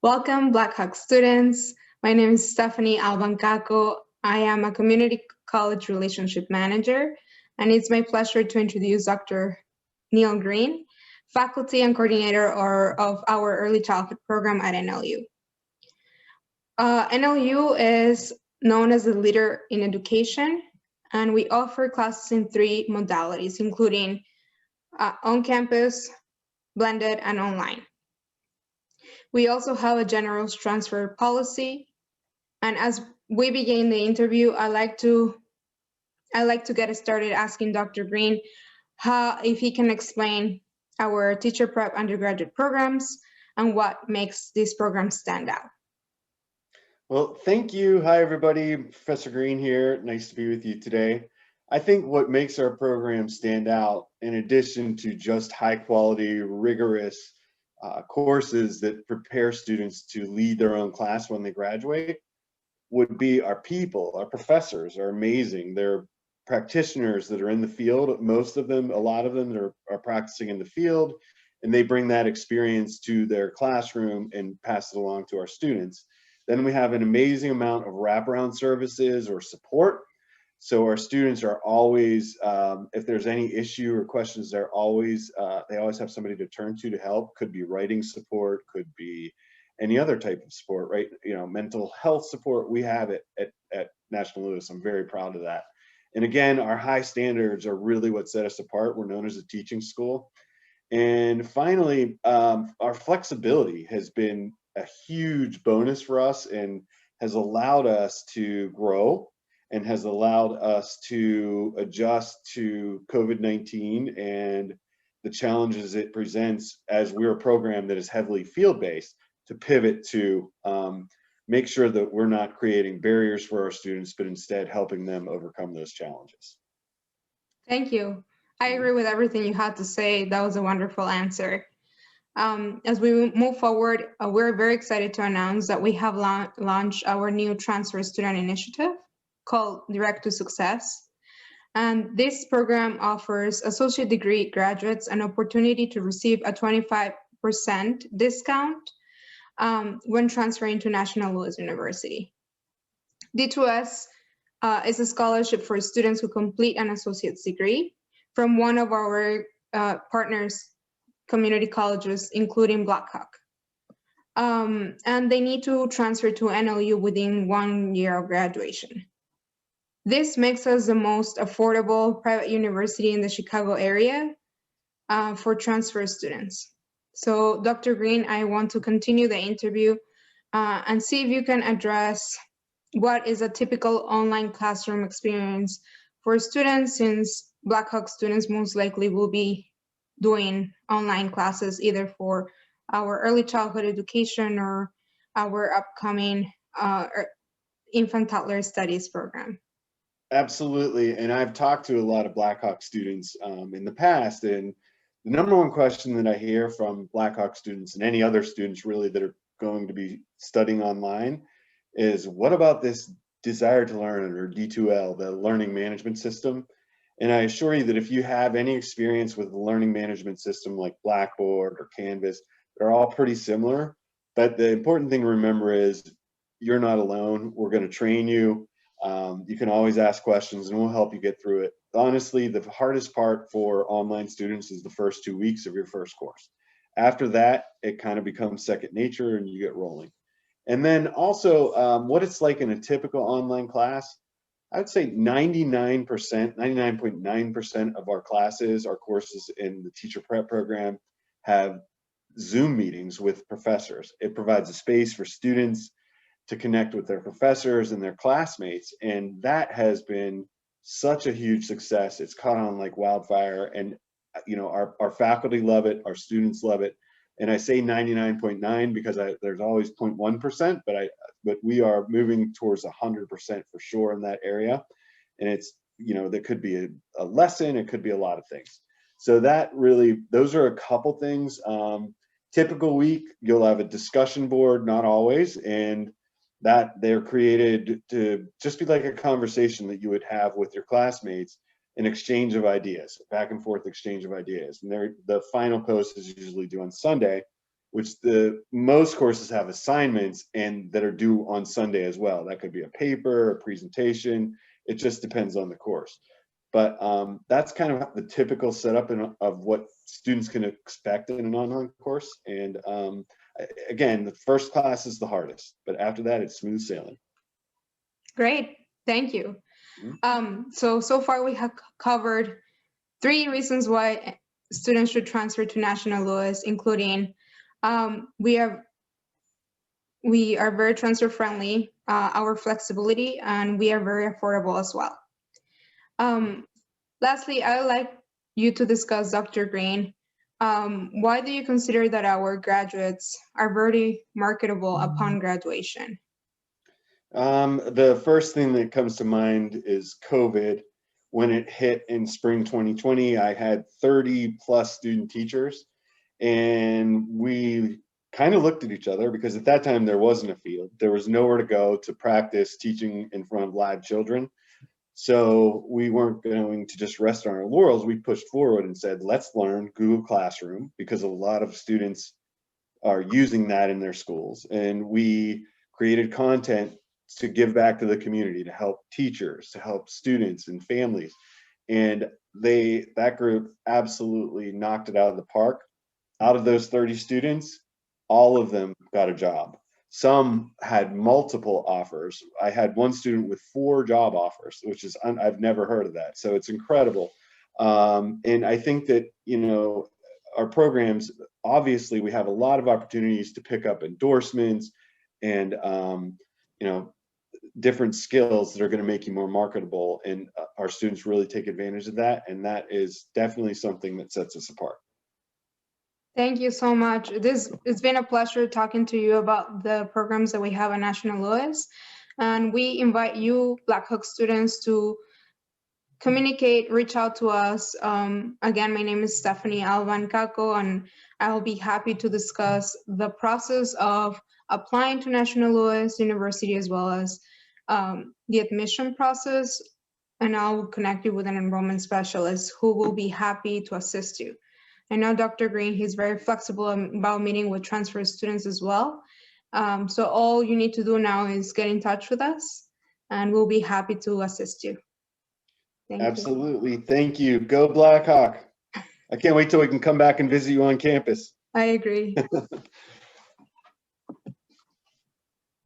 Welcome, Blackhawk students. My name is Stephanie Albancaco. I am a community college relationship manager, and it's my pleasure to introduce Dr. Neal Green, faculty and coordinator of our early childhood program at NLU. NLU is known as a leader in education, and we offer classes in 3 modalities, including on campus, blended, and online. We also have a generous transfer policy. And as we begin the interview, I like to get started asking Dr. Green if he can explain our teacher prep undergraduate programs and what makes these programs stand out. Well, thank you. Hi, everybody. Professor Green here. Nice to be with you today. I think what makes our program stand out, in addition to just high quality, rigorous courses that prepare students to lead their own class when they graduate, would be our people. Our professors are amazing. They're practitioners that are in the field. Most of them, a lot of them are practicing in the field, and they bring that experience to their classroom and pass it along to our students. Then we have an amazing amount of wraparound services or support. So our students are always, if there's any issue or questions, they always have somebody to turn to help. Could be writing support, could be any other type of support, right? You know, mental health support. We have it at National Louis. I'm very proud of that. And again, our high standards are really what set us apart. We're known as a teaching school. And finally, our flexibility has been a huge bonus for us and has allowed us to grow and has allowed us to adjust to COVID-19 and the challenges it presents as we're a program that is heavily field-based, to pivot to make sure that we're not creating barriers for our students, but instead helping them overcome those challenges. Thank you. I agree with everything you had to say. That was a wonderful answer. As we move forward, we're very excited to announce that we have launched our new transfer student initiative called Direct to Success. And this program offers associate degree graduates an opportunity to receive a 25% discount when transferring to National Louis University. D2S is a scholarship for students who complete an associate's degree from one of our partners community colleges, including Blackhawk. And they need to transfer to NLU within 1 year of graduation. This makes us the most affordable private university in the Chicago area for transfer students. So Dr. Green, I want to continue the interview and see if you can address what is a typical online classroom experience for students, since Blackhawk students most likely will be doing online classes either for our early childhood education or our upcoming infant toddler studies program. Absolutely, and I've talked to a lot of Blackhawk students in the past, and the number one question that I hear from Blackhawk students and any other students really that are going to be studying online is, what about this desire to learn, or D2L, the learning management system? And I assure you that if you have any experience with a learning management system like Blackboard or Canvas, they're all pretty similar. But the important thing to remember is you're not alone. We're going to train you. You can always ask questions and we'll help you get through it. Honestly, the hardest part for online students is the first 2 weeks of your first course. After that, it kind of becomes second nature and you get rolling. And then also what it's like in a typical online class. I would say 99%, 99.9% of our classes, our courses in the teacher prep program have Zoom meetings with professors. It provides a space for students to connect with their professors and their classmates. And that has been such a huge success. It's caught on like wildfire. And you know, our faculty love it, our students love it. And I say 99.9 because there's always 0.1%, but we are moving towards 100% for sure in that area. And it's, you know, there could be a lesson, it could be a lot of things. So that really, those are a couple things. Typical week, you'll have a discussion board, not always, and that they're created to just be like a conversation that you would have with your classmates, an exchange of ideas, back and forth exchange of ideas. And the final post is usually due on Sunday. which most courses have assignments and that are due on Sunday as well. That could be a paper, a presentation. It just depends on the course. But that's kind of the typical setup of what students can expect in an online course. And again, the first class is the hardest, but after that, it's smooth sailing. Great, thank you. So far we have covered 3 reasons why students should transfer to National Louis, including we are very transfer friendly, our flexibility, and we are very affordable as well. Lastly, I would like you to discuss, Dr. Green, why do you consider that our graduates are very marketable upon graduation? The first thing that comes to mind is COVID. When it hit in spring 2020, I had 30 plus student teachers, and we kind of looked at each other because at that time there wasn't a field. There was nowhere to go to practice teaching in front of live children. So we weren't going to just rest on our laurels. We pushed forward and said, let's learn Google Classroom, because a lot of students are using that in their schools. And we created content to give back to the community, to help teachers, to help students and families. And that group absolutely knocked it out of the park. Out of those 30 students, all of them got a job. Some had multiple offers. I had one student with 4 job offers, which is, I've never heard of that. So it's incredible. And I think that, our programs, obviously we have a lot of opportunities to pick up endorsements and, different skills that are going to make you more marketable. And our students really take advantage of that. And that is definitely something that sets us apart. Thank you so much. It's been a pleasure talking to you about the programs that we have at National Louis. And we invite you, Blackhawk students, to communicate, reach out to us. Again, my name is Stephanie Alvan Caco, and I'll be happy to discuss the process of applying to National Louis University, as well as the admission process. And I'll connect you with an enrollment specialist who will be happy to assist you. I know Dr. Green, he's very flexible about meeting with transfer students as well. So all you need to do now is get in touch with us, and we'll be happy to assist you. Thank Absolutely. You. Thank you. Go Blackhawk. I can't wait till we can come back and visit you on campus. I agree.